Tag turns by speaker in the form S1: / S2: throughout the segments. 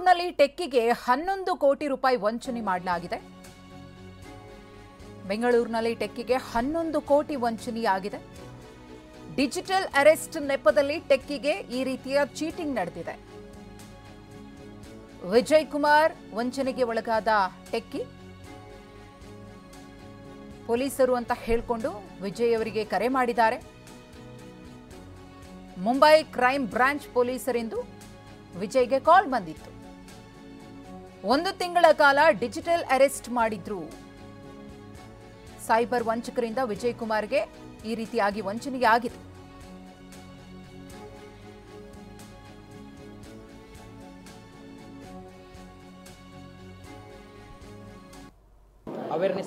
S1: ಬೆಂಗಳೂರಿನಲ್ಲಿ ಟೆಕ್ಕಿಗೆ 11 ಕೋಟಿ ರೂಪಾಯಿ ವಂಚನೆ ಮಾಡಲಾಗಿದೆ. ಬೆಂಗಳೂರಿನಲ್ಲಿ ಟೆಕ್ಕಿಗೆ 11 ಕೋಟಿ ವಂಚನೆಯಾಗಿದೆ. ಡಿಜಿಟಲ್ ಅರೆಸ್ಟ್ ನೆಪದಲ್ಲಿ ಟೆಕ್ಕಿಗೆ ಈ ರೀತಿಯ ಚೀಟಿಂಗ್ ನಡೆದಿದೆ. ವಿಜಯ್ ಕುಮಾರ್ ವಂಚನೆಗೆ ಒಳಗಾದ ಟೆಕ್ಕಿ ಪೊಲೀಸರು ಅಂತ ಹೇಳಿಕೊಂಡು ವಿಜಯ್ ಅವರಿಗೆ ಕರೆ ಮಾಡಿದ್ದಾರೆ. ಮುಂಬೈ ಕ್ರೈಮ್ ಬ್ರಾಂಚ್ ಪೊಲೀಸರಿಂದ ವಿಜಯ್ಗೆ ಕಾಲ್ ಬಂದಿತ್ತು. 1 ತಿಂಗಳ ಕಾಲ ಡಿಜಿಟಲ್ ಅರೆಸ್ಟ್ ಮಾಡಿದ್ರು. ಸೈಬರ್ ವಂಚಕರಿಂದ ವಿಜಯ್ ಕುಮಾರ್ಗೆ ಈ ರೀತಿಯಾಗಿ ವಂಚನೆಯಾಗಿದೆ.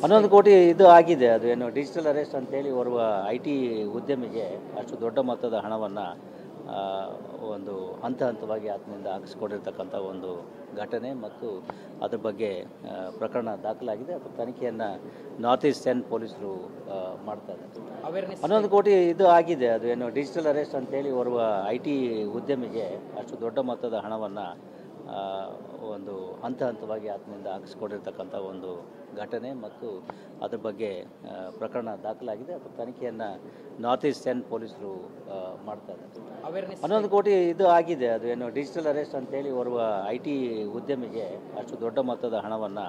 S2: ಹನ್ನೊಂದು ಕೋಟಿ ಇದು ಆಗಿದೆ. ಅದು ಏನು ಡಿಜಿಟಲ್ ಅರೆಸ್ಟ್ ಅಂತೇಳಿ ಓರ್ವ IT ಉದ್ಯಮಿಗೆ ಅಷ್ಟು ದೊಡ್ಡ ಮೊತ್ತದ ಹಣವನ್ನು ಒಂದು ಹಂತವಾಗಿ ಆತನಿಂದ ಹಾಕಿಸ್ಕೊಂಡಿರ್ತಕ್ಕಂಥ ಒಂದು ಘಟನೆ ಮತ್ತು ಅದ್ರ ಬಗ್ಗೆ ಪ್ರಕರಣ ದಾಖಲಾಗಿದೆ. ಅದು ತನಿಖೆಯನ್ನು ನಾರ್ತ್ ಈಸ್ಟ್ 10 ಪೊಲೀಸರು ಮಾಡ್ತಾ ಇದ್ದಾರೆ. 11 ಕೋಟಿ ಇದು ಆಗಿದೆ. ಅದು ಏನು ಡಿಜಿಟಲ್ ಅರೆಸ್ಟ್ ಅಂತೇಳಿ ಓರ್ವ IT ಉದ್ಯಮಿಗೆ ಅಷ್ಟು ದೊಡ್ಡ ಮೊತ್ತದ ಹಣವನ್ನು ಒಂದು ಹಂತವಾಗಿ ಆತನಿಂದ ಹಾಕಿಸ್ಕೊಂಡಿರ್ತಕ್ಕಂಥ ಒಂದು ಘಟನೆ ಮತ್ತು ಅದ್ರ ಬಗ್ಗೆ ಪ್ರಕರಣ ದಾಖಲಾಗಿದೆ. ಅದು ತನಿಖೆಯನ್ನು ನಾರ್ತ್ ಈಸ್ಟ್ 10 ಪೊಲೀಸರು ಮಾಡ್ತಾ ಇದ್ದಾರೆ. 11 ಕೋಟಿ ಇದು ಆಗಿದೆ. ಅದು ಏನು ಡಿಜಿಟಲ್ ಅರೆಸ್ಟ್ ಅಂತೇಳಿ ಓರ್ವ IT ಉದ್ಯಮಿಗೆ ಅಷ್ಟು ದೊಡ್ಡ ಮೊತ್ತದ ಹಣವನ್ನು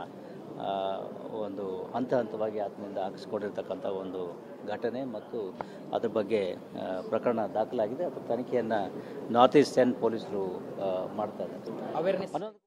S2: ಒಂದು ಹಂತವಾಗಿ ಆತನಿಂದ ಹಾಕಿಸ್ಕೊಂಡಿರ್ತಕ್ಕಂಥ ಒಂದು ಘಟನೆ ಮತ್ತು ಅದ್ರ ಬಗ್ಗೆ ಪ್ರಕರಣ ದಾಖಲಾಗಿದೆ. ಅದು ತನಿಖೆಯನ್ನು ನಾರ್ತ್ ಈಸ್ಟ್ 10 ಪೊಲೀಸರು ಮಾಡ್ತಾ ಇದ್ದಾರೆ.